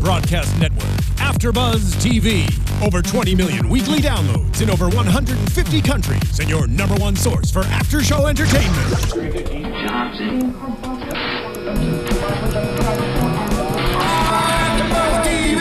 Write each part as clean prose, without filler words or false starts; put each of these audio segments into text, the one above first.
broadcast network, AFTERBUZZ TV. Over 20 million weekly downloads in over 150 countries, and your number one source for after-show entertainment.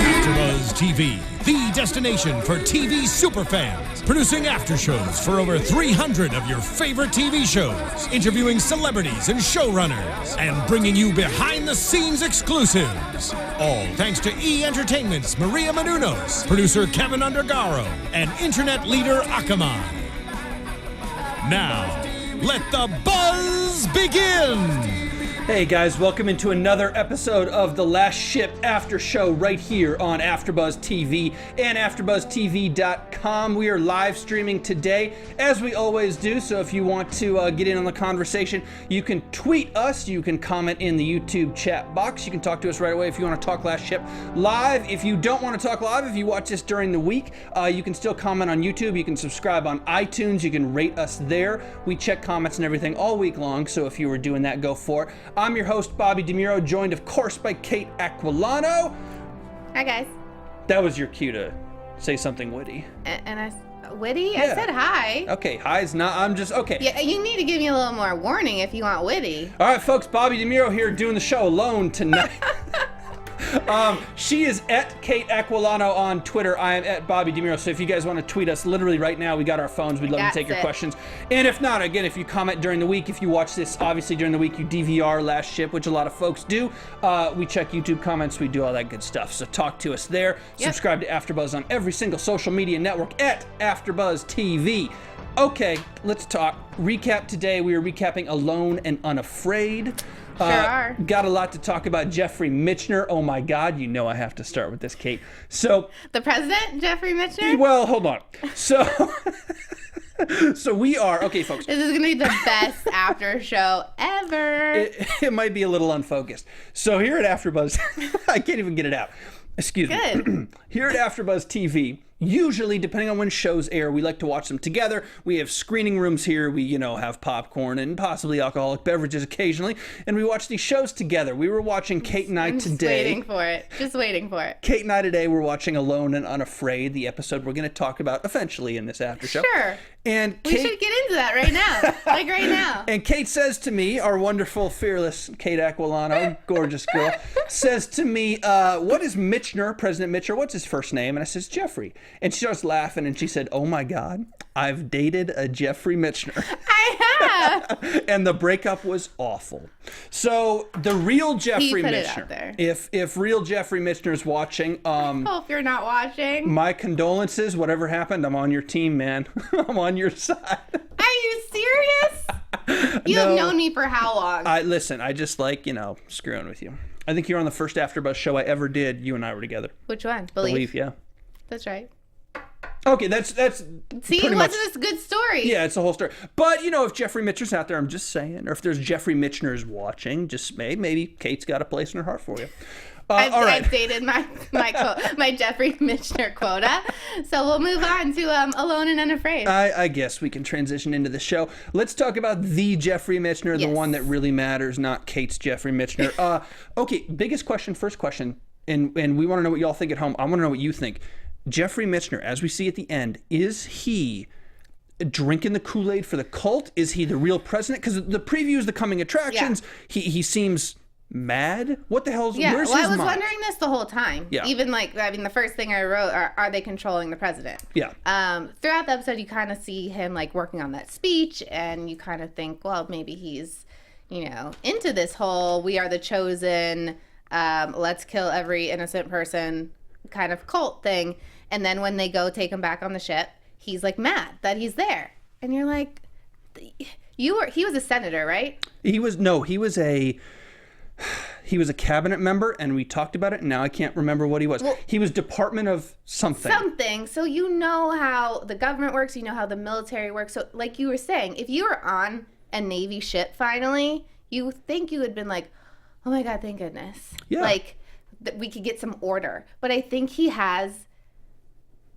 AFTERBUZZ TV, the destination for TV superfans, producing after-shows for over 300 of your favorite TV shows, interviewing celebrities and showrunners, and bringing you behind-the-scenes exclusives. All thanks to E! Entertainment's Maria Menounos, producer Kevin Undergaro, and internet leader Akamai. Now, let the buzz begin! Hey guys, welcome into another episode of The Last Ship After Show right here on AFTERBUZZ TV and AFTERBUZZTV.com. We are live streaming today, as we always do, so if you want to get in on the conversation, you can tweet us, you can comment in the YouTube chat box, you can talk to us right away if you want to talk Last Ship live. If you don't want to talk live, if you watch this during the week, you can still comment on YouTube, you can subscribe on iTunes, you can rate us there. We check comments and everything all week long, so if you were doing that, go for it. I'm your host, Bobby DeMuro, joined, of course, by Kate Aquillano. Hi, guys. That was your cue to say something witty. Witty? Yeah. I said hi. Okay, hi's not, I'm just, okay. Yeah, you need to give me a little more warning if you want witty. All right, folks, Bobby DeMuro here doing the show alone tonight. She is at Kate Aquillano on Twitter. I am at Bobby DeMuro. So if you guys want to tweet us literally right now, we got our phones. We'd love to take your questions. And if not, again, if you comment during the week, if you watch this, obviously during the week, you DVR Last Ship, which a lot of folks do. We check YouTube comments. We do all that good stuff. So talk to us there. Yep. Subscribe to AFTERBUZZ on every single social media network at AFTERBUZZ TV. Okay, let's talk. Recap today. We are recapping Alone and Unafraid. Sure are. Got a lot to talk about. Jeffrey Mitchner. Oh my God, you know I have to start with this, Kate. So the president, Jeffrey Mitchner? Well, hold on. So so we are, okay, folks. This is going to be the best after show ever. It might be a little unfocused. So here at AFTERBUZZ, I can't even get it out. Excuse me. Here at AFTERBUZZ TV, usually, depending on when shows air, we like to watch them together. We have screening rooms here. We, have popcorn and possibly alcoholic beverages occasionally, and we watch these shows together. We were watching Kate and I today. Just waiting for it. Kate and I today were watching Alone and Unafraid, the episode we're going to talk about eventually in this after show. Sure. And we should get into that right now. Like right now. And Kate says to me, our wonderful, fearless Kate Aquillano, gorgeous girl, says to me, what is Mitchner, President Mitchner, what's his first name? And I says, Jeffrey. And she starts laughing and she said, oh my God, I've dated a Jeffrey Mitchner. I have. And the breakup was awful. So the real Jeffrey Mitchner. It out there. If real Jeffrey Mitchner is watching, I hope you're not watching. My condolences, whatever happened, I'm on your team, man. I'm on your side. Are you serious? You have known me for how long? Listen, I just like, screwing with you. I think you're on the first AFTERBUZZ show I ever did. You and I were together. Which one? Believe, yeah. That's right. Okay, that's See, it wasn't a good story. Yeah, it's a whole story. But, if Jeffrey Mitchner's out there, I'm just saying, or if there's Jeffrey Mitchners watching, just maybe Kate's got a place in her heart for you. I've dated my Jeffrey Mitchner quota, so we'll move on to Alone and Unafraid. I guess we can transition into the show. Let's talk about the Jeffrey Mitchner, the one that really matters, not Kate's Jeffrey Mitchner. Okay, biggest question, first question, and we want to know what y'all think at home. I want to know what you think. Jeffrey Mitchner, as we see at the end, is he drinking the Kool-Aid for the cult? Is he the real president? Because the previews, the coming attractions, he seems mad. What the hell's where's his I was mind? wondering this the whole time. Yeah. Even the first thing I wrote are they controlling the president? Yeah. Throughout the episode, you kind of see him working on that speech, and you kind of think, well, maybe he's, into this whole "we are the chosen, let's kill every innocent person" kind of cult thing. And then when they go take him back on the ship, he's mad that he's there, and you're like, he was a senator, right? He was a cabinet member, and we talked about it, and now I can't remember what he was. Well, he was Department of something. So you know how the government works, you know how the military works. So like you were saying, if you were on a Navy ship finally, you think you had been like, oh my God, thank goodness. Yeah. That we could get some order. But I think he has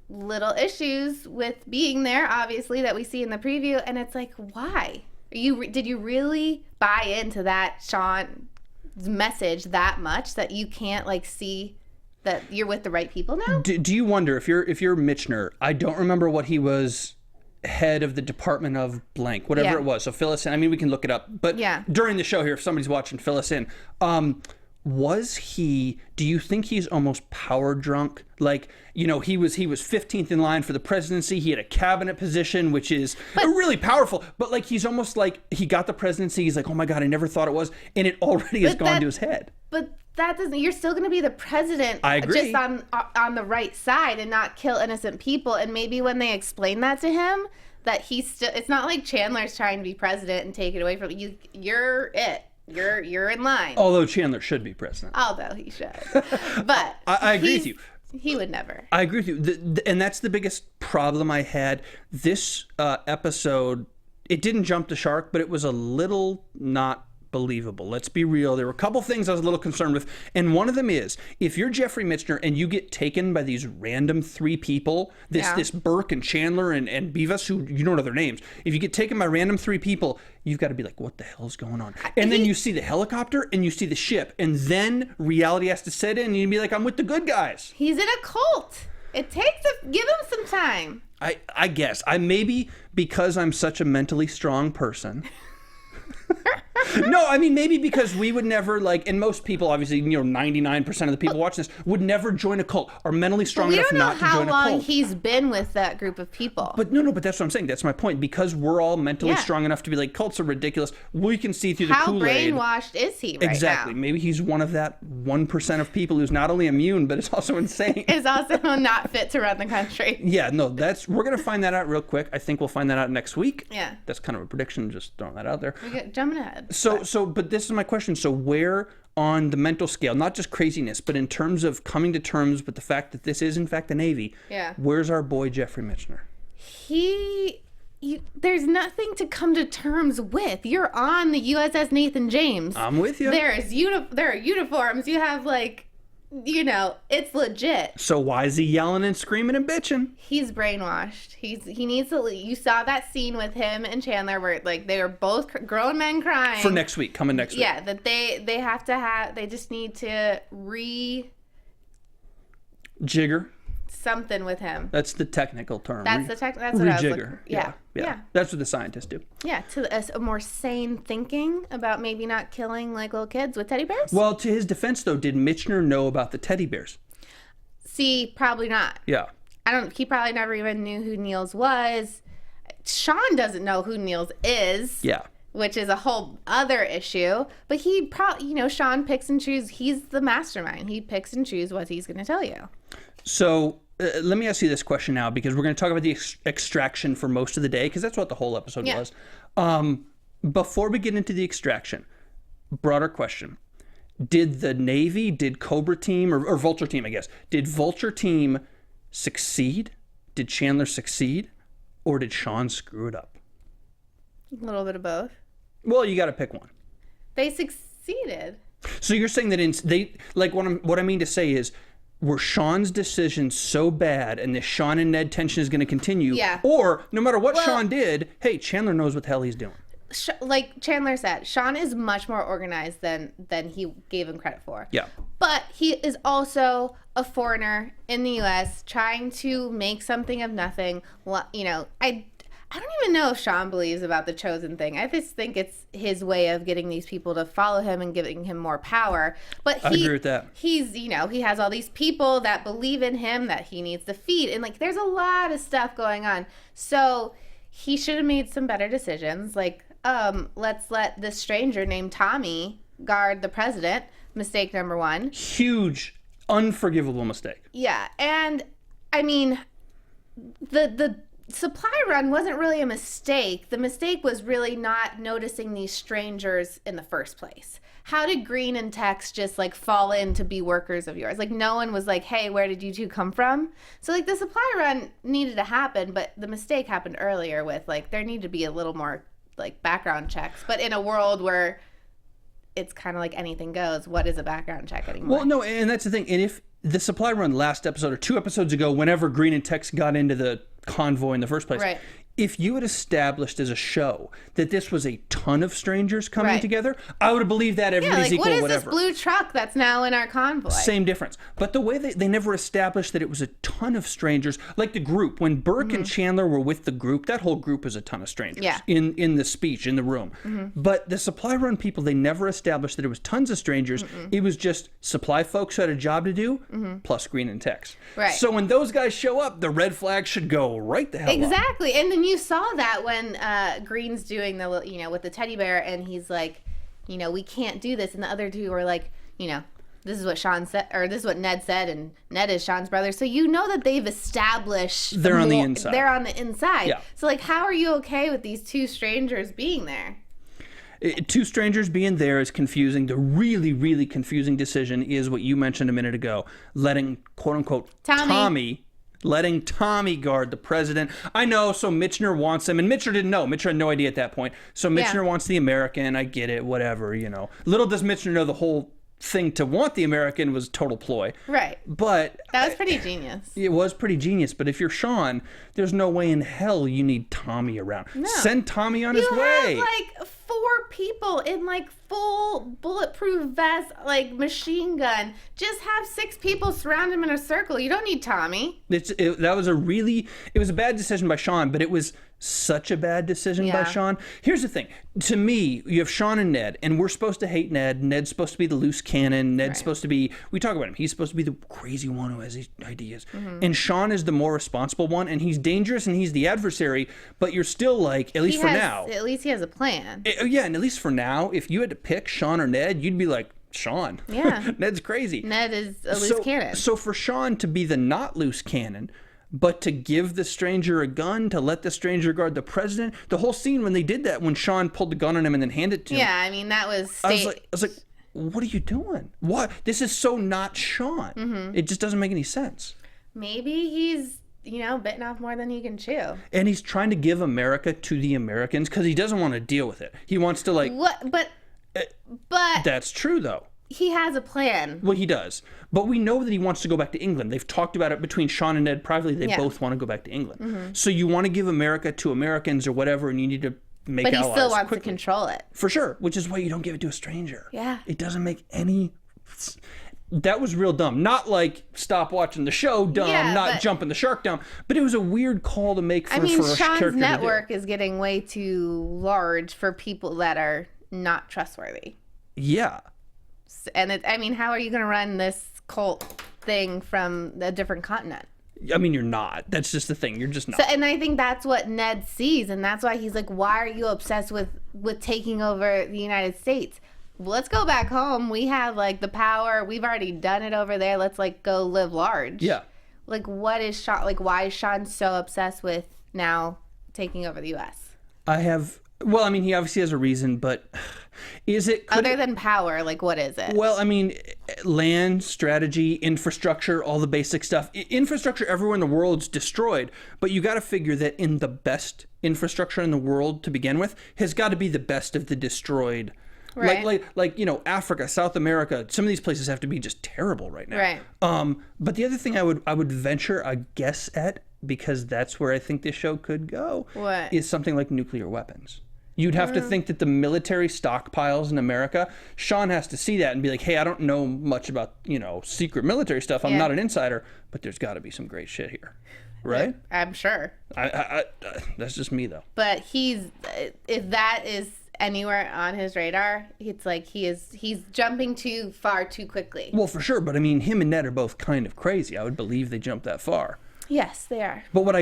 little issues with being there, obviously, that we see in the preview. And it's like, why? Did you really buy into that Sean's message that much that you can't see that you're with the right people now. Do you wonder if you're Mitchner? I don't remember what he was head of the department of blank, whatever it was. So fill us in. I mean, we can look it up. But during the show here, if somebody's watching, fill us in. Do you think he's almost power drunk? Like, he was 15th in line for the presidency. He had a cabinet position, which is really powerful. But like, he's almost like he got the presidency. He's like, oh my God, I never thought it was. And it already has gone to his head. But that doesn't, you're still going to be the president. I agree. Just on the right side and not kill innocent people. And maybe when they explain that to him, that he's still, it's not like Chandler's trying to be president and take it away from you. You're it. You're in line. Although Chandler should be president. Although he should. But I agree with you. He would never. I agree with you. And that's the biggest problem I had. This episode, it didn't jump the shark, but it was a little not believable. Let's be real. There were a couple things I was a little concerned with. And one of them is, if you're Jeffrey Mitchner and you get taken by these random 3 people, this Burke and Chandler and Beavis, who you don't know their names, if you get taken by random 3 people, you've got to be like, what the hell's going on? And then you see the helicopter and you see the ship, and then reality has to set in and you'd be like, I'm with the good guys. He's in a cult. It takes give him some time. I guess. Maybe because I'm such a mentally strong person. No, I mean, maybe because we would never, like, and most people, obviously, 99% of the people watching this would never join a cult, are mentally strong enough not to join a cult. We don't know how long he's been with that group of people. But but that's what I'm saying. That's my point. Because we're all mentally strong enough to be like, cults are ridiculous. We can see through the Kool-Aid. How brainwashed is he right Exactly. now? Maybe he's one of that 1% of people who's not only immune, but is also insane. Is also not fit to run the country. Yeah, no, we're going to find that out real quick. I think we'll find that out next week. Yeah. That's kind of a prediction, just throwing that out there. Jumping ahead. But this is my question. So where on the mental scale, not just craziness, but in terms of coming to terms with the fact that this is in fact the Navy, where's our boy Jeffrey Mitchner? There's nothing to come to terms with. You're on the USS Nathan James. I'm with you. There are uniforms. You have it's legit. So why is he yelling and screaming and bitching? He's brainwashed. He needs to leave. You saw that scene with him and Chandler where they were both grown men crying. For next week, coming next week. Yeah, that they have to they just need to jigger something with him. That's the technical term. That's what I was looking. Yeah. That's what the scientists do. Yeah, to a more sane thinking about maybe not killing like little kids with teddy bears. Well, to his defense though, did Mitchner know about the teddy bears? See, probably not. Yeah. He probably never even knew who Niels was. Sean doesn't know who Niels is. Yeah. Which is a whole other issue. But he probably, Sean picks and chooses. He's the mastermind. He picks and chooses what he's going to tell you. So let me ask you this question now, because we're going to talk about the extraction for most of the day, because that's what the whole episode was. Before we get into the extraction, broader question. Did the Navy, did Cobra Team, or Vulture Team, I guess, did Vulture Team succeed? Did Chandler succeed? Or did Sean screw it up? A little bit of both. Well, you got to pick one. They succeeded. So you're saying that what I mean to say is, were Sean's decisions so bad and the Sean and Ned tension is going to continue? Yeah. Or no matter what Sean did, hey, Chandler knows what the hell he's doing. Like Chandler said, Sean is much more organized than he gave him credit for. Yeah. But he is also a foreigner in the U.S. trying to make something of nothing. I don't even know if Sean believes about the chosen thing. I just think it's his way of getting these people to follow him and giving him more power. But I agree with that. He's, he has all these people that believe in him that he needs to feed. And there's a lot of stuff going on. So he should have made some better decisions. Let's let this stranger named Tommy guard the president. Mistake number 1. Huge, unforgivable mistake. Yeah. And I mean, the supply run wasn't really a mistake. The mistake was really not noticing these strangers in the first place. How did Green and Tex just fall in to be workers of yours? No one was like, hey, where did you two come from? So the supply run needed to happen, but the mistake happened earlier with there need to be a little more background checks. But in a world where it's kind of anything goes, what is a background check anymore? Well, no, and that's the thing. And if the supply run last episode or 2 episodes ago, whenever Green and Tex got into the convoy in the first place, right. if you had established as a show that this was a ton of strangers coming Right. together, I would have believed that everybody's equal, what is whatever. this blue truck that's now in our convoy? Same difference. But the way they never established that it was a ton of strangers, like the group, when Burke and Chandler were with the group, that whole group is a ton of strangers Yeah. in the speech, in the room. But the supply run people, they never established that it was tons of strangers. It was just supply folks who had a job to do, plus Green and Tex. Right. So when those guys show up, the red flag should go right the hell up. Exactly. And then you saw that when Green's doing the, with the teddy bear, and he's like, we can't do this. And the other two were like, this is what Sean said, or this is what Ned said, and Ned is Sean's brother. So you know that they've established They're on the inside. They're on the inside. Yeah. So like, how are you okay with these two strangers being there? Two strangers being there is confusing. The really, really confusing decision is what you mentioned a minute ago, letting, quote unquote, letting Tommy guard the president. I know, so Mitchner wants him, and Mitchner didn't know. Mitchner had no idea at that point. So Mitchner wants the American. I get it, whatever, Little does Mitchner know the whole thing to want the American was total ploy. Right. But that was pretty genius. It was pretty genius, but if you're Sean, there's no way in hell you need Tommy around. No. Send Tommy on his way. You have like 4 people in like full bulletproof vest, like machine gun. Just have 6 people surround him in a circle. You don't need Tommy. It was a bad decision by Sean, but it was such a bad decision by Sean. Here's the thing. To me, you have Sean and Ned, and we're supposed to hate Ned. Ned's supposed to be the loose cannon. Ned's supposed to be, we talk about him, he's supposed to be the crazy one who has these ideas. And Sean is the more responsible one, and he's dangerous, and he's the adversary, but you're still like, at least now. At least he has a plan. Yeah, and at least for now, if you had to pick Sean or Ned, you'd be like, Sean. Yeah. Ned's crazy. Ned is a loose cannon. So for Sean to be the not loose cannon, but to give the stranger a gun, to let the stranger guard the president, the whole scene when they did that, when Sean pulled the gun on him and then handed it to him. Yeah, I mean, that was... I was like, what are you doing? What? This is so not Sean. It just doesn't make any sense. Maybe he's, bitten off more than he can chew. And he's trying to give America to the Americans because he doesn't want to deal with it. He wants to What? But... That's true, though. He has a plan. Well, he does. But we know that he wants to go back to England. They've talked about it between Sean and Ned privately. They both want to go back to England. So you want to give America to Americans or whatever, and you need to make allies. But he still wants to control it. For sure, which is why you don't give it to a stranger. Yeah. It doesn't make any... That was real dumb. Not like stop watching the show dumb, not jumping the shark dumb, but it was a weird call to make for a character to do. Sean's network is getting way too large for people that are not trustworthy. Yeah. And how are you going to run this cult thing from a different continent? I mean, you're not. That's just the thing. You're just not. So, and I think that's what Ned sees, and that's why he's like, why are you obsessed with taking over the United States? Well, let's go back home. We have the power. We've already done it over there. Let's go live large. Yeah. What is Sean, why is Sean so obsessed with now taking over the U.S.? Well, he obviously has a reason, but other than power, what is it? Well, land, strategy, infrastructure, all the basic stuff. Infrastructure everywhere in the world's destroyed, but you got to figure that in the best infrastructure in the world to begin with has got to be the best of the destroyed. Right. Like Africa, South America, some of these places have to be just terrible right now. Right. But the other thing I would venture a guess at, because that's where I think this show could go, is something like nuclear weapons. You'd have to think that the military stockpiles in America, Sean has to see that and be like, hey, I don't know much about, secret military stuff. I'm not an insider, but there's got to be some great shit here. Right? I'm sure. I that's just me, though. But if that is anywhere on his radar, it's like he's jumping too far too quickly. Well, for sure. But him and Ned are both kind of crazy. I would believe they jumped that far. Yes, they are. But what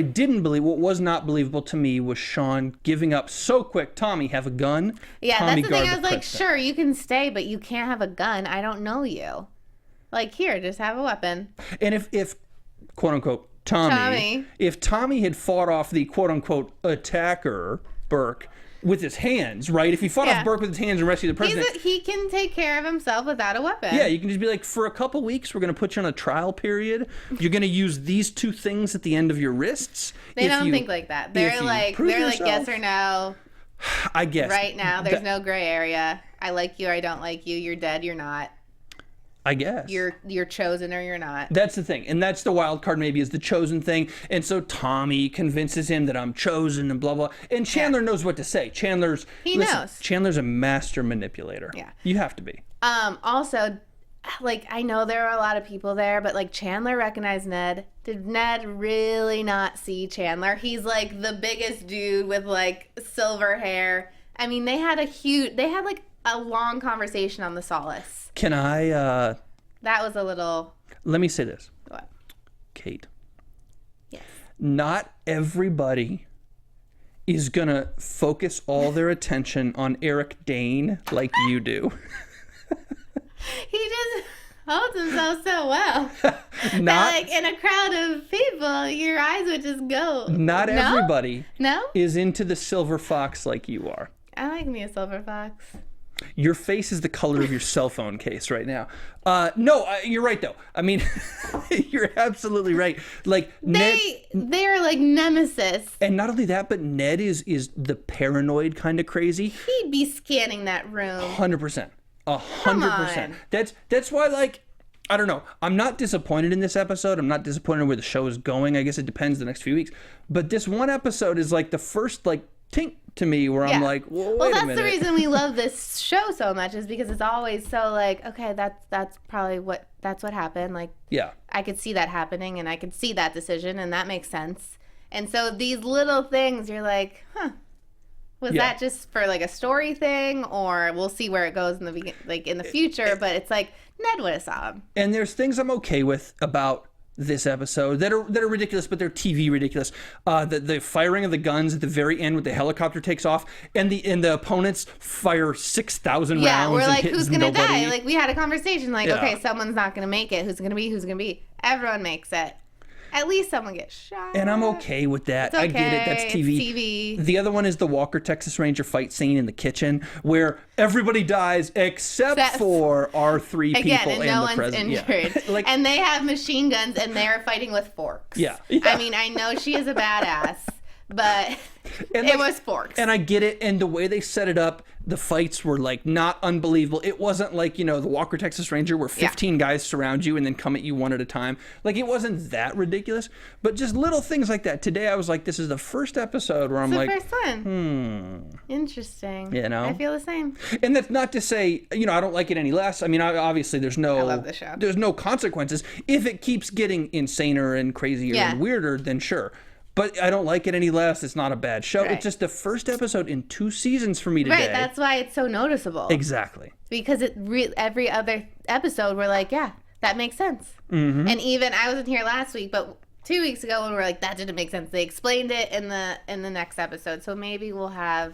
was not believable to me was Sean giving up so quick. Tommy, have a gun. Yeah, Tommy, that's the thing. I was like, president. sure, you can stay, but you can't have a gun. I don't know you. Here, just have a weapon. And if quote unquote Tommy, if Tommy had fought off the quote unquote attacker, Burke, with his hands, right? If he fought off Burke with his hands and rescued the president... He can take care of himself without a weapon. Yeah, you can just be like, for a couple weeks, we're going to put you on a trial period. You're going to use these 2 things at the end of your wrists. They don't think like that. They're like yes or no. I guess. Right now, there's no gray area. I like you or I don't like you. You're dead, you're not. I guess. You're chosen or you're not. That's the thing. And that's the wild card maybe is the chosen thing. And so Tommy convinces him that I'm chosen and blah, blah. And Chandler knows what to say. Chandler's a master manipulator. Yeah. You have to be. Also, like, I know there are a lot of people there, but like Chandler recognized Ned. Did Ned really not see Chandler? He's like the biggest dude with like silver hair. I mean, they had like a long conversation on the Solace. Can I, That was a little... Let me say this. What? Kate. Yes. Not everybody is going to focus all their attention on Eric Dane like you do. He just holds himself so well. That, like, in a crowd of people, your eyes would just go. Not everybody No? is into the silver fox like you are. I like me a silver fox. Your face is the color of your cell phone case right now. No, you're right, though. I mean, you're absolutely right. Like, They're like nemesis. And not only that, but Ned is the paranoid kind of crazy. He'd be scanning that room. 100%. 100%. That's why, like, I don't know. I'm not disappointed in this episode. I'm not disappointed in where the show is going. I guess it depends the next few weeks. But this one episode is like the first, like, tink to me where I'm like, well, wait a minute. That's the reason we love this show so much is because it's always so like, okay, that's probably what happened. Like, yeah, I could see that happening and I could see that decision and that makes sense. And so these little things, you're like, huh, was that just for like a story thing, or we'll see where it goes in the future? But it's like Ned would have saw him. And there's things I'm okay with about this episode that are ridiculous, but they're TV ridiculous. The firing of the guns at the very end when the helicopter takes off and the opponents fire 6,000 rounds. Yeah, we're like, and who's gonna die? Like, we had a conversation like, okay, someone's not gonna make it. Who's gonna be? Everyone makes it. At least someone gets shot. And I'm okay with that. It's okay. I get it. That's TV. It's TV. The other one is the Walker Texas Ranger fight scene in the kitchen where everybody dies except for our three people and no the one's president. injured. Yeah. Like, and they have machine guns and they're fighting with forks. Yeah. I mean, I know she is a badass, but it was forks. And I get it. And the way they set it up, the fights were like not unbelievable. It wasn't like, the Walker Texas Ranger where 15 guys surround you and then come at you one at a time. Like, it wasn't that ridiculous, but just little things like that. Today I was like, this is the first episode where I'm like, first one. Interesting. I feel the same. And that's not to say, I don't like it any less. I mean, obviously I love the show. There's no consequences. If it keeps getting insaner and crazier and weirder, then sure. But I don't like it any less. It's not a bad show. Right. It's just the first episode in 2 seasons for me today. Right, that's why it's so noticeable. Exactly. Because every other episode, we're like, yeah, that makes sense. Mm-hmm. And even, I wasn't here last week, but 2 weeks ago when we were like, that didn't make sense. They explained it in the next episode. So maybe we'll have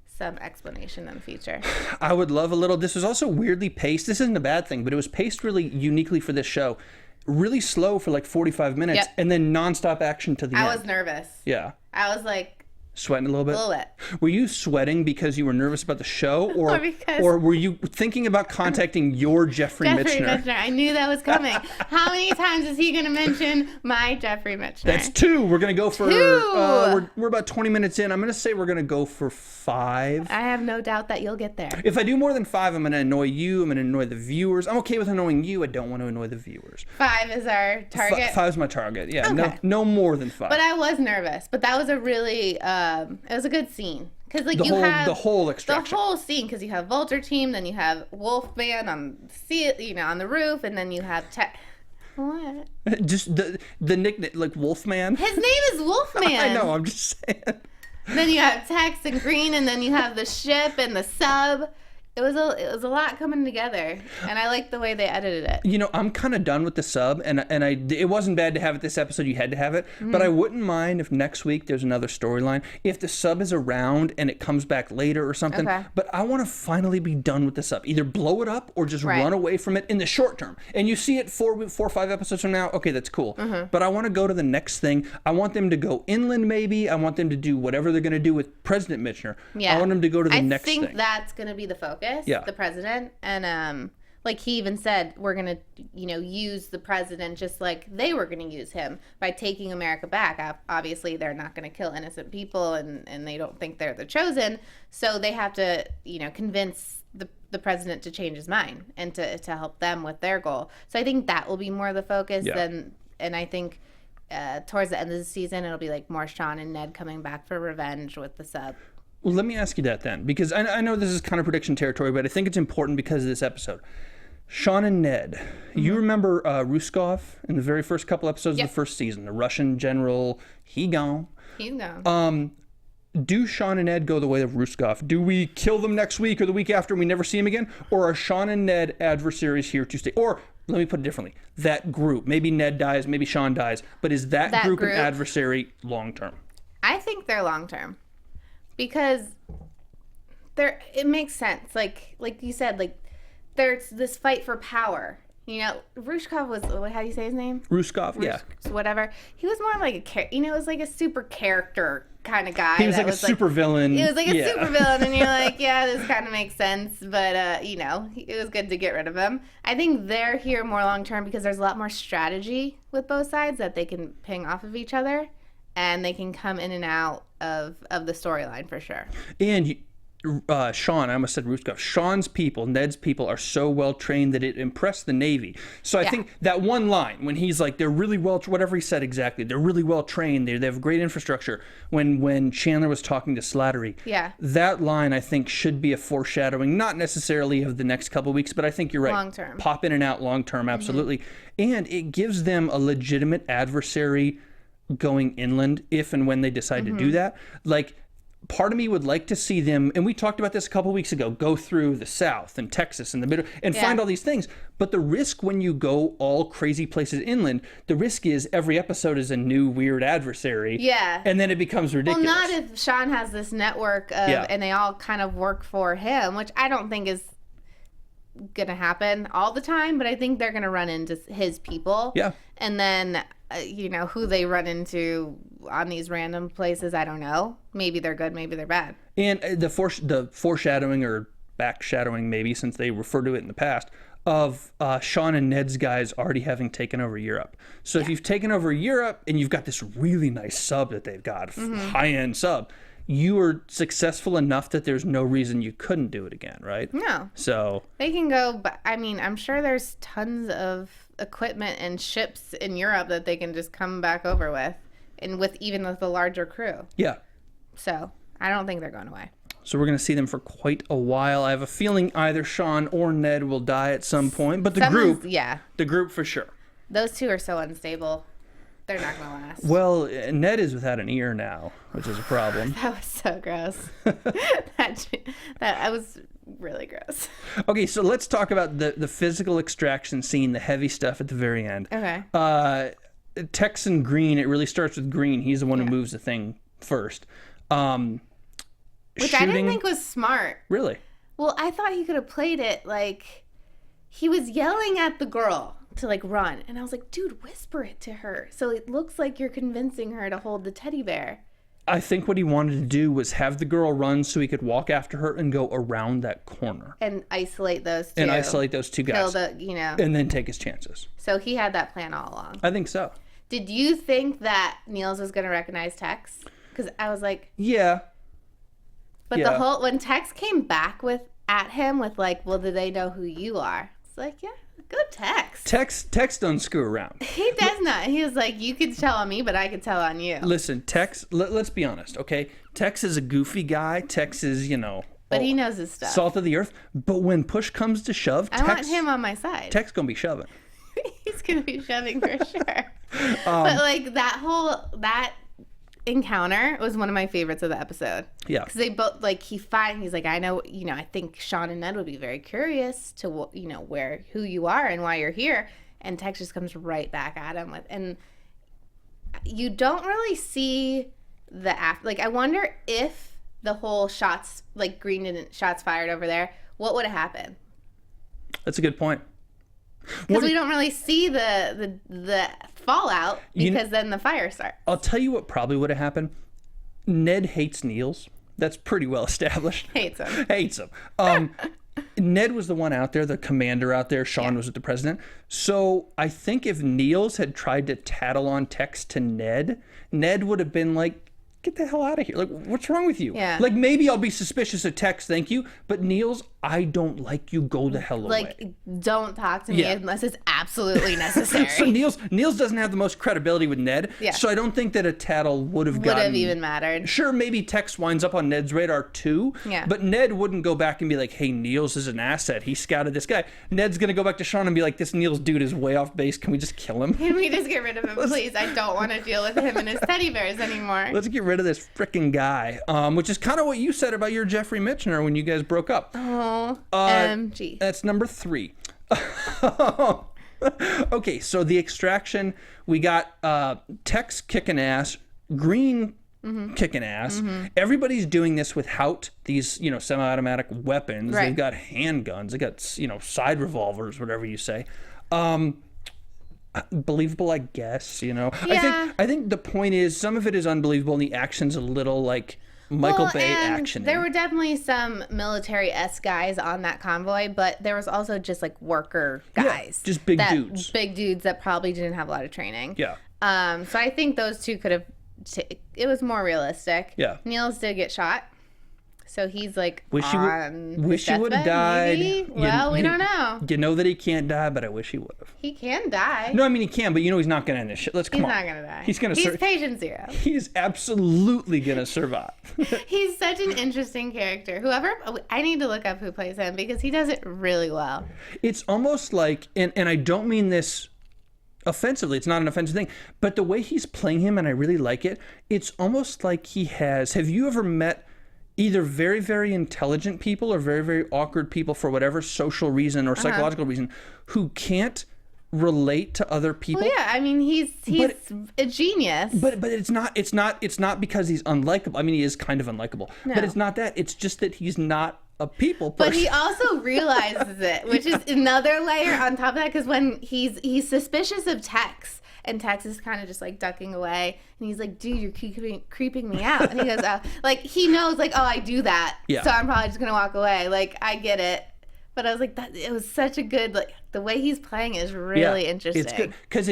some explanation in the future. I would love a little. This was also weirdly paced. This isn't a bad thing, but it was paced really uniquely for this show. Really slow for like 45 minutes and then nonstop action to the end. I was nervous. Yeah. I was like... Sweating a little bit? A little bit. Were you sweating because you were nervous about the show or were you thinking about contacting your Jeffrey Mitchner? I knew that was coming. How many times is he going to mention my Jeffrey Mitchner? That's 2. We're going to go for... 2! We're about 20 minutes in. I'm going to say we're going to go for 5. I have no doubt that you'll get there. If I do more than 5, I'm going to annoy you. I'm going to annoy the viewers. I'm okay with annoying you. I don't want to annoy the viewers. 5 is our target? 5 is my target, yeah. Okay. No more than 5. But I was nervous. But that was a really... it was a good scene because like the whole extraction, the whole scene, because you have Vulture Team, then you have Wolfman on on the roof, and then you have what? Just the nickname, like Wolfman. His name is Wolfman. I know. I'm just saying. Then you have Tex and Green, and then you have the ship and the sub. It was a lot coming together, and I like the way they edited it. I'm kind of done with the sub, and it wasn't bad to have it this episode. You had to have it, but I wouldn't mind if next week there's another storyline. If the sub is around and it comes back later or something. Okay. But I want to finally be done with the sub. Either blow it up or just run away from it in the short term. And you see it 4 or 5 episodes from now. Okay, that's cool. But I want to go to the next thing. I want them to go inland. Maybe I want them to do whatever they're going to do with President Mitchner. Yeah. I want them to go to the next thing. I think that's going to be the focus. The president, and like he even said, we're gonna use the president just like they were gonna use him by taking America back. Obviously they're not gonna kill innocent people, and they don't think they're the chosen, so they have to convince the president to change his mind and to help them with their goal. So I think that will be more the focus than, and I think towards the end of the season, it'll be like more Sean and Ned coming back for revenge with the sub. Well, let me ask you that then, because I know this is kind of prediction territory, but I think it's important because of this episode. Sean and Ned, you remember Ruskov in the very first couple episodes of the first season, the Russian general, He's gone. Do Sean and Ned go the way of Ruskov? Do we kill them next week or the week after and we never see him again? Or are Sean and Ned adversaries here to stay? Or, let me put it differently, that group, maybe Ned dies, maybe Sean dies, but is that group an adversary long term? I think they're long term. Because it makes sense. Like you said, like there's this fight for power. You know, Rushkov was, how do you say his name? Ruskov, yeah. Whatever. He was more like it was like a super character kind of guy. He was like a super villain. He was like a super villain, and you're like, yeah, this kind of makes sense, but, you know, it was good to get rid of him. I think they're here more long-term because there's a lot more strategy with both sides that they can ping off of each other, and they can come in and out of the storyline for sure. And Sean, I almost said Ruskov. Sean's people, Ned's people, are so well trained that it impressed the Navy. So I think that one line when he's like, they're really well, whatever he said exactly, they're really well trained. They have great infrastructure. When Chandler was talking to Slattery, that line I think should be a foreshadowing, not necessarily of the next couple of weeks, but I think you're right. Long term, pop in and out, long term, absolutely. And it gives them a legitimate adversary going inland if and when they decide to do that. Like, part of me would like to see them, and we talked about this a couple weeks ago, go through the South and Texas and the middle and find all these things. But the risk when you go all crazy places inland, the risk is every episode is a new weird adversary. Yeah. And then it becomes ridiculous. Well, not if Sean has this network of, and they all kind of work for him, which I don't think is going to happen all the time, but I think they're going to run into his people. Yeah. And then, you know, who they run into on these random places, I don't know. Maybe they're good, maybe they're bad. And the foreshadowing or backshadowing, maybe, since they referred to it in the past, of Sean and Ned's guys already having taken over Europe. So if you've taken over Europe and you've got this really nice sub that they've got, high-end sub, you are successful enough that there's no reason you couldn't do it again, right? No. So they can go, but I mean, I'm sure there's tons of equipment and ships in Europe that they can just come back over with, and even with a larger crew. Yeah. So I don't think they're going away. So we're going to see them for quite a while. I have a feeling either Sean or Ned will die at some point, but the group for sure. Those two are so unstable. They're not going to last. Well, Ned is without an ear now, which is a problem. That was so gross. that was really gross. Okay, so let's talk about the physical extraction scene, the heavy stuff at the very end. Okay. Tex and Green, it really starts with Green. He's the one who moves the thing first. Which I didn't think was smart. Really? Well, I thought he could have played it like he was yelling at the girl to like run, and I was like, dude, whisper it to her so it looks like you're convincing her to hold the teddy bear. I think what he wanted to do was have the girl run so he could walk after her and go around that corner and isolate those two. Guys, and then take his chances. So he had that plan all along. I think so. Did you think that Niels was going to recognize Tex? Because I was like, but the whole when Tex came back at him with like, well, do they know who you are? It's like, yeah. Good Tex. Tex don't screw around. He does not. He was like, you could tell on me, but I could tell on you. Listen, Tex, let's be honest, okay? Tex is a goofy guy. Tex is, but he knows his stuff. Salt of the earth. But when push comes to shove, I want him on my side. Tex gonna be shoving. He's gonna be shoving for sure. But like that encounter was one of my favorites of the episode. Yeah. Because they both, like, he's like, I know, I think Sean and Ned would be very curious to, who you are and why you're here. And Tex just comes right back at him and you don't really see I wonder if the whole shots, like Green didn't shots fired over there, what would have happened? That's a good point. Because we don't really see the fallout because then the fire starts. I'll tell you what probably would have happened. Ned hates Niels. That's pretty well established. Hates him. Ned was the one out there, the commander out there. Sean was with the president. So I think if Niels had tried to tattle on Tex to Ned would have been like get the hell out of here. Like, what's wrong with you? Yeah. Like, maybe I'll be suspicious of Tex, thank you. But Niels, I don't like you. Go the hell away. Like, don't talk to me unless it's absolutely necessary. So Niels doesn't have the most credibility with Ned. Yeah. So I don't think that a tattle would have even mattered. Sure, maybe Tex winds up on Ned's radar too. Yeah. But Ned wouldn't go back and be like, hey, Niels is an asset. He scouted this guy. Ned's going to go back to Sean and be like, this Niels dude is way off base. Can we just kill him? Can we just get rid of him, please? I don't want to deal with him and his teddy bears anymore. Let's get rid of this frickin' guy. Which is kind of what you said about your Jeffrey Mitchner when you guys broke up. Oh, MG. That's number 3. Okay, so the extraction, we got Tex kicking ass, Green kicking ass. Everybody's doing this without these, semi-automatic weapons. Right. They've got handguns. They got, side revolvers, whatever you say. Believable, I guess. Yeah. I think the point is some of it is unbelievable, and the action's a little like Michael Bay action. There were definitely some military-esque guys on that convoy, but there was also just like worker guys. Yeah, just big dudes. Big dudes that probably didn't have a lot of training. Yeah. So I think those two could have. It was more realistic. Yeah. Niels did get shot, so he's like wish he would have died. Maybe? Well, we don't know. You know that he can't die, but I wish he would have. He can die. No, I mean he can, but he's not gonna end this shit. Come on. He's not gonna die. He's patient zero. He's absolutely gonna survive. He's such an interesting character. I need to look up who plays him because he does it really well. It's almost like, and I don't mean this offensively, it's not an offensive thing, but the way he's playing him, and I really like it, it's almost like have you ever met either very, very intelligent people or very, very awkward people for whatever social reason or psychological reason who can't relate to other people? Well, yeah, I mean he's a genius. But it's not because he's unlikable. I mean, he is kind of unlikable. No. But it's not that. It's just that he's not a people person. But he also realizes it, which is another layer on top of that, because when he's suspicious of Tex, and Tex is kind of just like ducking away, and he's like, dude, you're creeping me out. And he goes, like, he knows, like, oh, I do that, so I'm probably just gonna walk away. Like, I get it. But I was like, it was such a good, like, the way he's playing is really interesting. It's good because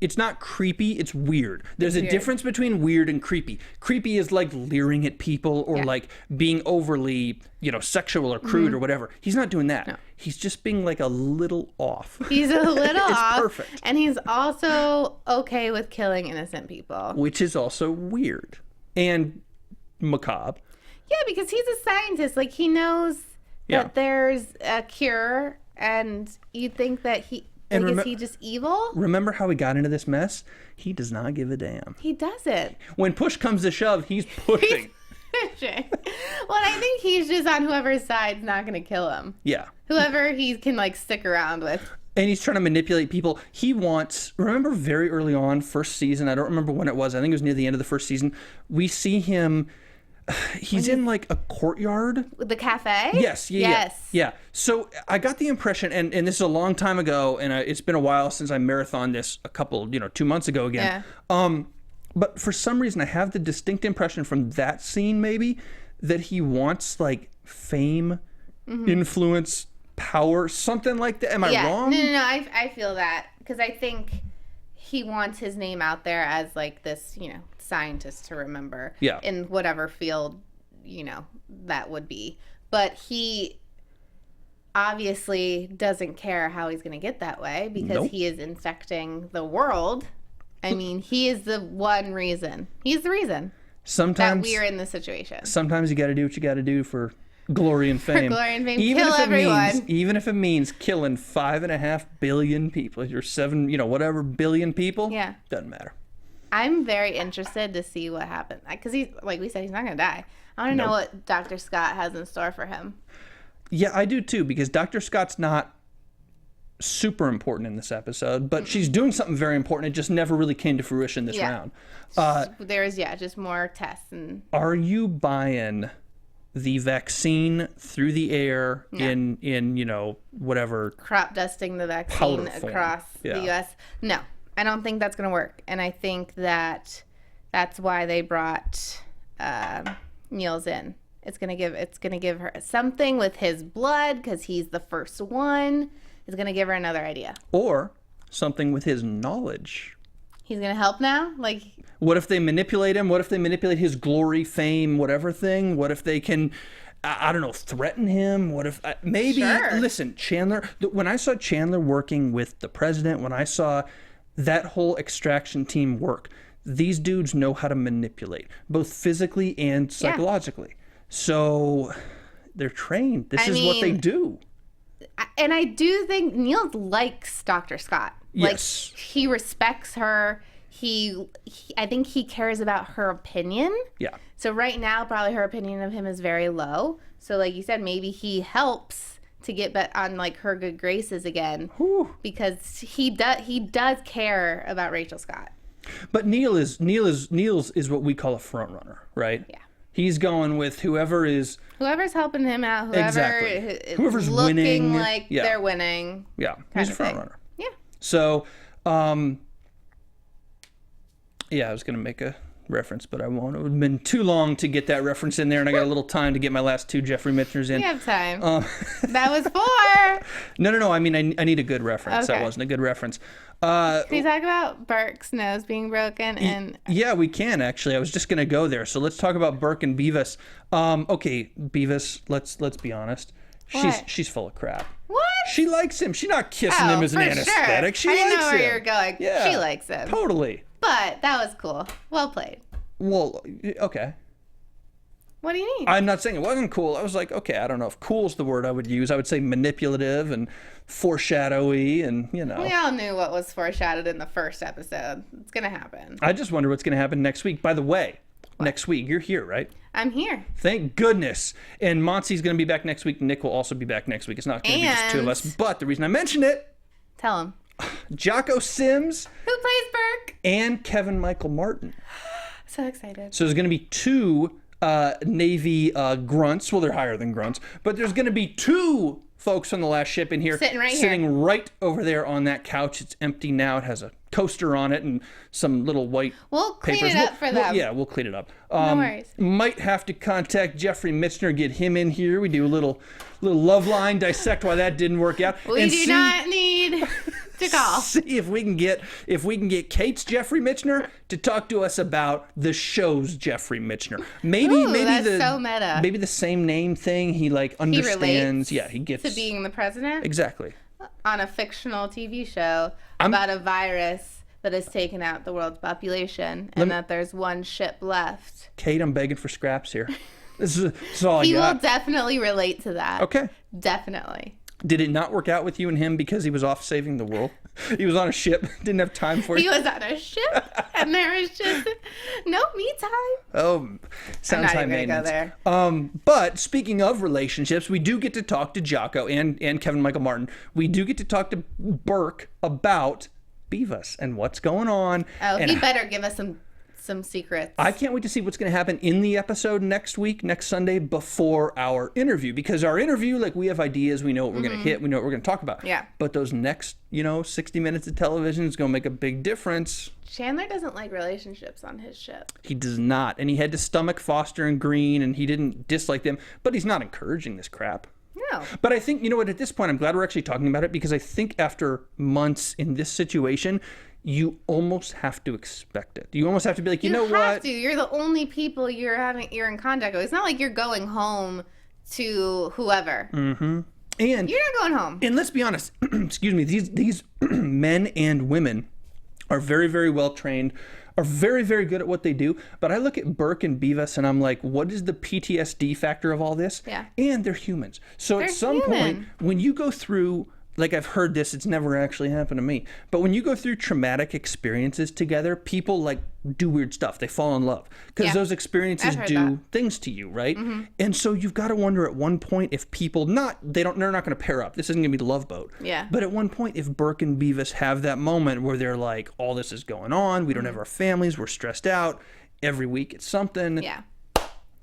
it's not creepy, it's weird. There's a difference between weird and creepy. Creepy is like leering at people or like being overly, sexual or crude or whatever. He's not doing that. No. He's just being like a little off. He's a little off. It's perfect. And he's also okay with killing innocent people. Which is also weird and macabre. Yeah, because he's a scientist. Like, he knows that there's a cure, and you think that is he just evil? Remember how he got into this mess? He does not give a damn. He doesn't. When push comes to shove, he's pushing. Well, I think he's just on whoever's side's not going to kill him. Yeah. Whoever he can, like, stick around with. And he's trying to manipulate people. Remember very early on, first season, I don't remember when it was, I think it was near the end of the first season, we see him, he's in like a courtyard. The cafe? Yes. Yeah. So I got the impression, and this is a long time ago, and it's been a while since I marathoned this 2 months ago again. Yeah. But for some reason, I have the distinct impression from that scene maybe that he wants like fame, influence, power, something like that. Am I wrong? No. I feel that because I think he wants his name out there as like this, scientist to remember in whatever field, that would be. But he obviously doesn't care how he's going to get that way because he is infecting the world. I mean, he is the one reason. He's the reason that we're in this situation. Sometimes you got to do what you got to do for glory and fame. For glory and fame. Kill everyone. Even if it means killing 5.5 billion people, or 7, whatever billion people. Yeah. Doesn't matter. I'm very interested to see what happens. Because he's, like we said, he's not going to die. I want to know what Dr. Scott has in store for him. Yeah, I do too, because Dr. Scott's not super important in this episode, but she's doing something very important. It just never really came to fruition this round. There's just more tests. And are you buying the vaccine through the air in whatever crop dusting the vaccine across the U.S.? No, I don't think that's going to work, and I think that's why they brought Niels in. It's gonna give her something with his blood because he's the first one. It's gonna give her another idea. Or something with his knowledge He's gonna help now? Like, what if they manipulate him? What if they manipulate his glory, fame, whatever thing? What if they can, I don't know, threaten him? What if, maybe, listen, Chandler, when I saw Chandler working with the president, when I saw that whole extraction team work, these dudes know how to manipulate, both physically and psychologically. So they're trained. This is what they do. And I do think Neil likes Dr. Scott. Yes. Like, he respects her. I think he cares about her opinion. Yeah. So right now, probably her opinion of him is very low. So like you said, maybe he helps to get back on like her good graces again. Whew. Because he does care about Rachel Scott. But Neil's is what we call a front runner, right? Yeah. He's going with whoever's helping him out, whoever's looking winning, like they're winning. Yeah, he's a front runner. Yeah. So, I was going to make a reference, but I won't. It would have been too long to get that reference in there, and I got a little time to get my last 2 Jeffrey Mitchners in. You have time. That was 4. No. I mean, I need a good reference. Okay. That wasn't a good reference. Can you talk about Burke's nose being broken? And yeah, we can actually. I was just going to go there. So let's talk about Burke and Beavis. Okay, Beavis. Let's be honest. She's full of crap. What? She likes him. She's not kissing him as an anesthetic. Sure. She I likes know where him. you're going. Yeah, She likes him. Totally. But that was cool. Well played. Well, okay. What do you mean? I'm not saying it wasn't cool. I was like, okay, I don't know if cool's the word I would use. I would say manipulative and foreshadowy and, We all knew what was foreshadowed in the first episode. It's going to happen. I just wonder what's going to happen next week. By the way, next week, you're here, right? I'm here. Thank goodness. And Monty's going to be back next week. Nick will also be back next week. It's not going to be just 2 of us. But the reason I mentioned it, Tell him. Jocko Sims. Who plays Burke? And Kevin Michael Martin. So excited. So there's going to be 2 Navy grunts. Well, they're higher than grunts. But there's going to be 2 folks from The Last Ship in here. Sitting right over there on that couch. It's empty now. It has a coaster on it and some little white We'll clean papers. it up for them. Yeah, we'll clean it up. No worries. Might have to contact Jeffrey Mitchner, get him in here. We do a little love line, dissect why that didn't work out. We do not need to call. See if we can get Kate's Jeffrey Mitchner to talk to us about the show's Jeffrey Mitchner. Maybe that's so meta. Maybe the same name thing. He understands. He relates he gets to being the president. Exactly. On a fictional TV show about a virus that has taken out the world's population and that there's one ship left. Kate, I'm begging for scraps here. This is all I got. He will definitely relate to that. Okay. Definitely. Did it not work out with you and him because he was off saving the world? He was on a ship, didn't have time for you? He was on a ship, and there was just no me time. Oh, sounds high maintenance. I'm not even gonna go there. But speaking of relationships, we do get to talk to Jocko and Kevin Michael Martin. We do get to talk to Burke about Beavis and what's going on. Oh, he better give us some secrets. I can't wait to see what's going to happen in the episode next Sunday, before our interview. Because our interview, we have ideas, we know what we're going to hit, we know what we're going to talk about. Yeah. But those next, 60 minutes of television is going to make a big difference. Chandler doesn't like relationships on his ship. He does not. And he had to stomach Foster and Green, and he didn't dislike them. But he's not encouraging this crap. No. But I think, at this point, I'm glad we're actually talking about it, because I think after months in this situation, you almost have to expect it. You almost have to be like, you know what? You have to. You're the only people you're in contact with. It's not like you're going home to whoever. Mm-hmm. And you're not going home. And let's be honest, excuse me, these men and women are very, very well trained, are very, very good at what they do. But I look at Burke and Beavis and I'm like, what is the PTSD factor of all this? Yeah. And they're humans. So they're at some point, when you go through, I've heard this, it's never actually happened to me, but when you go through traumatic experiences together, people do weird stuff. They fall in love because those experiences do things to you, right? Mm-hmm. And so you've got to wonder at one point if people they're not going to pair up. This isn't going to be the Love Boat. Yeah. But at one point, if Burke and Beavis have that moment where they're like, all this is going on, we don't have our families, we're stressed out, every week it's something. Yeah.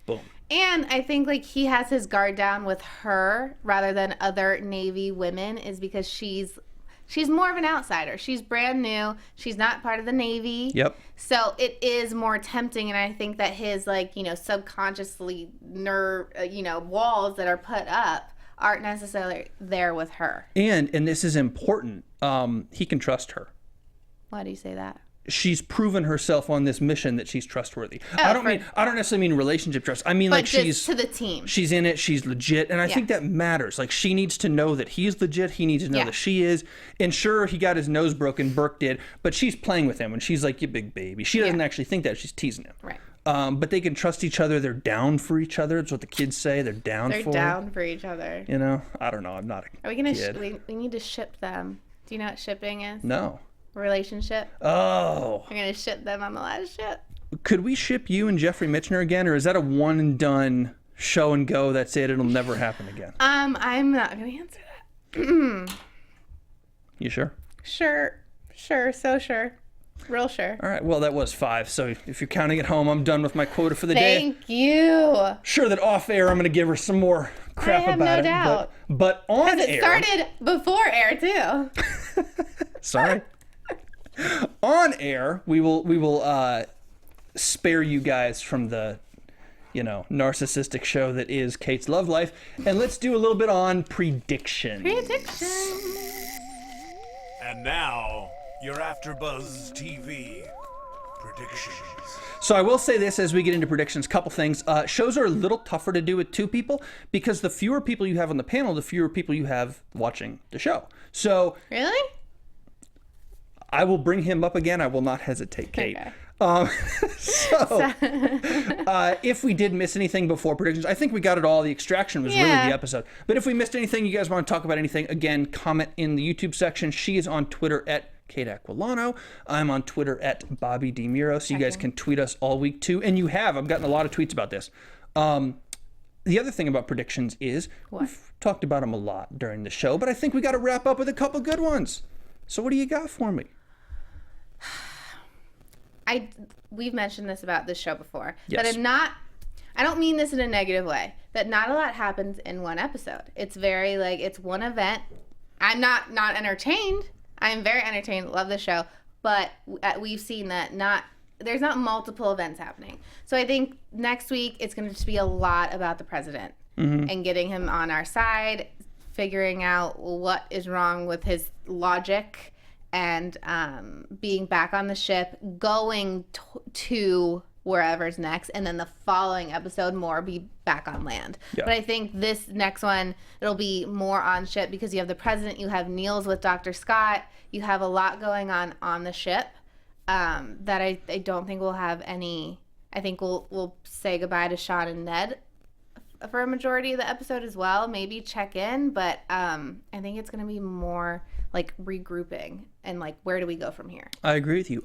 Boom. And I think he has his guard down with her rather than other Navy women is because she's more of an outsider. She's brand new. She's not part of the Navy. Yep. So it is more tempting, and I think that his subconsciously walls that are put up aren't necessarily there with her. And this is important. He can trust her. Why do you say that? she's proven herself on this mission that she's trustworthy. Oh, I don't necessarily mean relationship trust. I mean, but like, she's to the team. She's in it. She's legit, and I think that matters. Like, she needs to know that he's legit. He needs to know that she is. And sure, he got his nose broken. Burke did, but she's playing with him, and she's like, "You big baby." She doesn't actually think that. She's teasing him. Right. But they can trust each other. They're down for each other. It's what the kids say. They're down for each other. You know, I don't know. I'm not a Are we gonna? kid. We need to ship them. Do you know what shipping is? No. Relationship. Oh. We're gonna ship them on the last ship. Could we ship you and Jeffrey Mitchner again, or is that a one and done show and go? That's it. It'll never happen again. I'm not gonna answer that. You sure? Sure. So sure. Real sure. All right. Well, that was 5. So if you're counting at home, I'm done with my quota for the day. Thank you. Sure that off air I'm going to give her some more crap about it. Doubt. But on Because it air. started before air too. Sorry. On air, we will spare you guys from the, narcissistic show that is Kate's love life, and let's do a little bit on prediction. And now, your AfterBuzz TV predictions. So I will say this as we get into predictions, couple things. Shows are a little tougher to do with 2 people because the fewer people you have on the panel, the fewer people you have watching the show. So Really? I will bring him up again. I will not hesitate, Kate. Okay. If we did miss anything before predictions, I think we got it all. The extraction was really the episode. But if we missed anything, you guys want to talk about anything, again, comment in the YouTube section. She is on Twitter at Kate Aquillano. I'm on Twitter at Bobby DeMuro. So you guys can tweet us all week too. And you have. I've gotten a lot of tweets about this. The other thing about predictions is we've talked about them a lot during the show, but I think we got to wrap up with a couple good ones. So what do you got for me? We've mentioned this about this show before, yes. but I don't mean this in a negative way, but not a lot happens in one episode. It's very it's one event. I'm not entertained. I'm very entertained. Love the show, but we've seen that there's not multiple events happening. So I think next week it's going to just be a lot about the president and getting him on our side, figuring out what is wrong with his logic, and being back on the ship, going to wherever's next, and then the following episode more be back on land. Yeah. But I think this next one, it'll be more on ship because you have the president, you have Niels with Dr. Scott, you have a lot going on the ship that I don't think we'll have any. I think we'll say goodbye to Sean and Ned for a majority of the episode as well. Maybe check in, but I think it's going to be more regrouping and where do we go from here? I agree with you.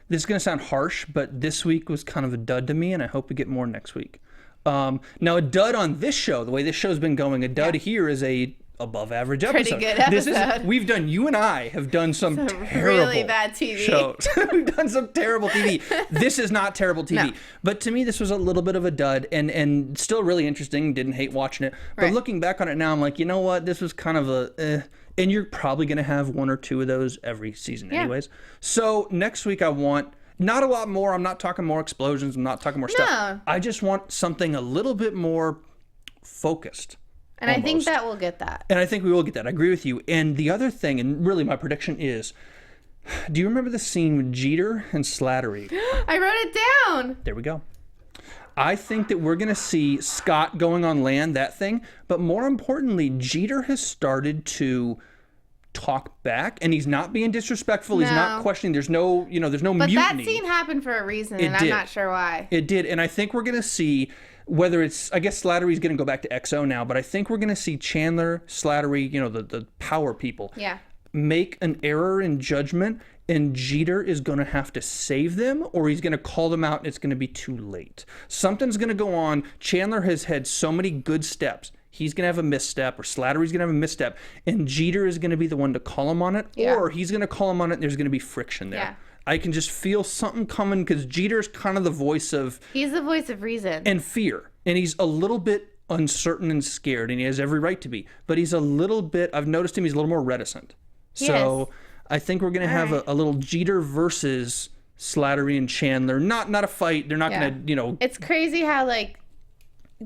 This is going to sound harsh, but this week was kind of a dud to me, and I hope we get more next week. Now, a dud on this show, the way this show's been going, a dud here is a above average episode. Pretty good episode. You and I have done some terrible really bad TV shows. We've done some terrible TV. This is not terrible TV. No. But to me, this was a little bit of a dud and still really interesting. Didn't hate watching it. But looking back on it now, I'm like, you know what? This was kind of a and you're probably going to have 1 or 2 of those every season anyways. So next week I want not a lot more. I'm not talking more explosions. I'm not talking more stuff. I just want something a little bit more focused. And almost. I think that we'll get that. And I think we will get that. I agree with you. And the other thing, and really my prediction is, do you remember the scene with Jeter and Slattery? I wrote it down. There we go. I think that we're going to see Scott going on land, that thing. But more importantly, Jeter has started to talk back, and he's not being disrespectful. He's not questioning. There's no mutiny. But that scene happened for a reason, and I'm not sure why. It did. And I think we're going to see, whether it's, I guess Slattery's going to go back to XO now, but I think we're going to see Chandler, Slattery, the power people, make an error in judgment, and Jeter is going to have to save them, or he's going to call them out, and it's going to be too late. Something's going to go on. Chandler has had so many good steps. He's going to have a misstep, or Slattery's going to have a misstep, and Jeter is going to be the one to call him on it, or he's going to call him on it, and there's going to be friction there. Yeah. I can just feel something coming, because Jeter's kind of the voice of... He's the voice of reason. And fear. And he's a little bit uncertain and scared, and he has every right to be. But he's a little bit... I've noticed him, he's a little more reticent. So I think we're going to have a little Jeter versus Slattery and Chandler. Not a fight. They're not going to, It's crazy how,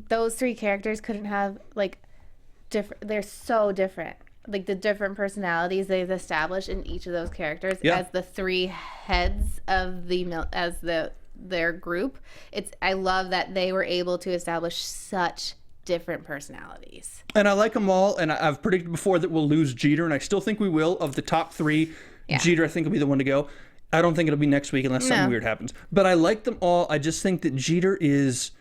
those 3 characters couldn't have, different... They're so different. like the different personalities they've established in each of those characters Yeah. as the three heads of their group. I love that they were able to establish such different personalities. And I like them all, and I've predicted before that we'll lose Jeter, and I still think we will. Of the top three, Jeter I think will be the one to go. I don't think it'll be next week unless something weird happens. But I like them all. I just think that Jeter is,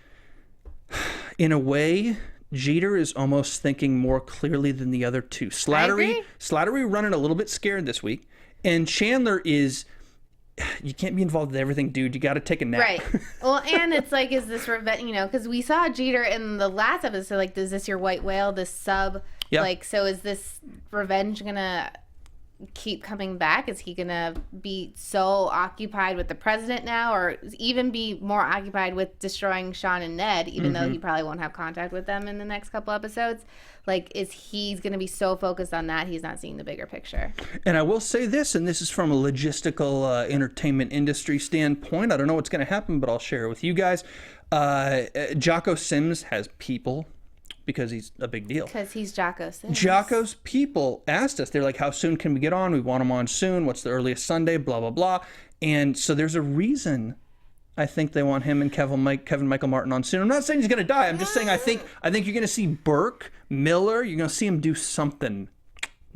in a way, Jeter is almost thinking more clearly than the other two. Slattery running a little bit scared this week, and Chandler is, you can't be involved with everything, dude. You got to take a nap. Right. Well, and it's like, is this revenge? You know, because we saw Jeter in the last episode. Like, is this your white whale? This sub? Yep. Like, so is this revenge gonna keep coming back? Is he gonna be so occupied with the president now, or even be more occupied with destroying Sean and Ned, even though he probably won't have contact with them in the next couple episodes? Like, is he's gonna be so focused on that he's not seeing the bigger picture? And I will say this, and this is from a logistical entertainment industry standpoint. I don't know what's going to happen, but I'll share it with you guys. Jocko Sims has people because he's a big deal. Because he's Jocko Sims. Jocko's people asked us, they're like, how soon can we get on? We want him on soon. What's the earliest Sunday? Blah, blah, blah. And so there's a reason I think they want him and Kevin Michael Martin on soon. I'm not saying he's going to die. I'm just saying I think you're going to see Burke, Miller. You're going to see him do something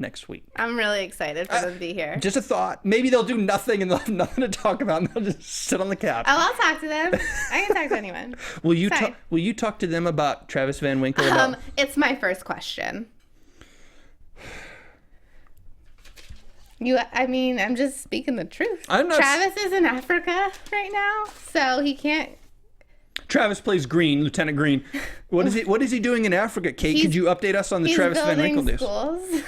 next week. I'm really excited for them to be here. Just a thought. Maybe they'll do nothing and they'll have nothing to talk about and they'll just sit on the couch. Oh, I'll talk to them. I can talk to anyone. Will you talk to them about Travis Van Winkle? It's my first question. I'm just speaking the truth. Travis is in Africa right now, so he can't. Travis plays Green, Lieutenant Green. What is he doing in Africa? Kate, could you update us on the Travis Van Winkle news? Schools.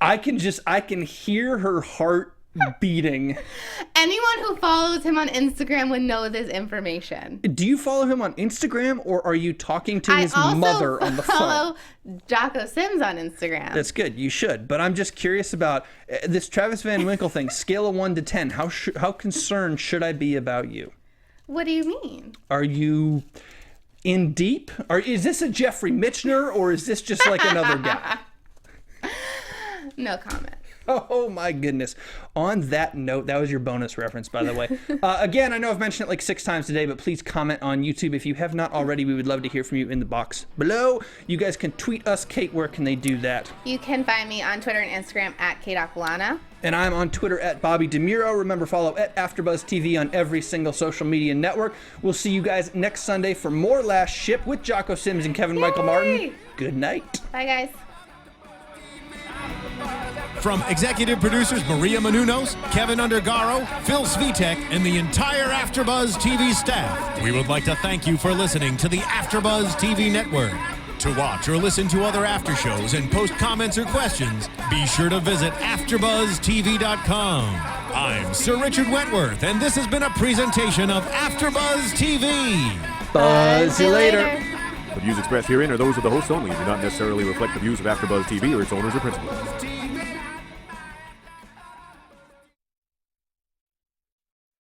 I can hear her heart beating. Anyone who follows him on Instagram would know this information. Do you follow him on Instagram, or are you talking to his mother on the phone? I also follow Jocko Sims on Instagram. That's good. You should. But I'm just curious about this Travis Van Winkle thing. Scale of 1 to 10. How concerned should I be about you? What do you mean? Are you in deep? Is this a Jeffrey Mitchner, or is this just like another guy? No comment. Oh my goodness. On that note, that was your bonus reference, by the way. Again, I know I've mentioned it like 6 times today, but please comment on YouTube. If you have not already, we would love to hear from you in the box below. You guys can tweet us. Kate, where can they do that? You can find me on Twitter and Instagram at Kate Aquillano. And I'm on Twitter at Bobby DeMuro. Remember, follow at AfterBuzz TV on every single social media network. We'll see you guys next Sunday for more Last Ship with Jocko Sims and Kevin Michael Martin. Good night. Bye, guys. From executive producers Maria Menounos, Kevin Undergaro, Phil Svitek, and the entire AfterBuzz TV staff, we would like to thank you for listening to the AfterBuzz TV network. To watch or listen to other after shows and post comments or questions, be sure to visit AfterBuzzTV.com. I'm Sir Richard Wentworth, and this has been a presentation of AfterBuzz TV. Buzz you later. The views expressed herein are those of the hosts only and do not necessarily reflect the views of AfterBuzz TV or its owners or principals.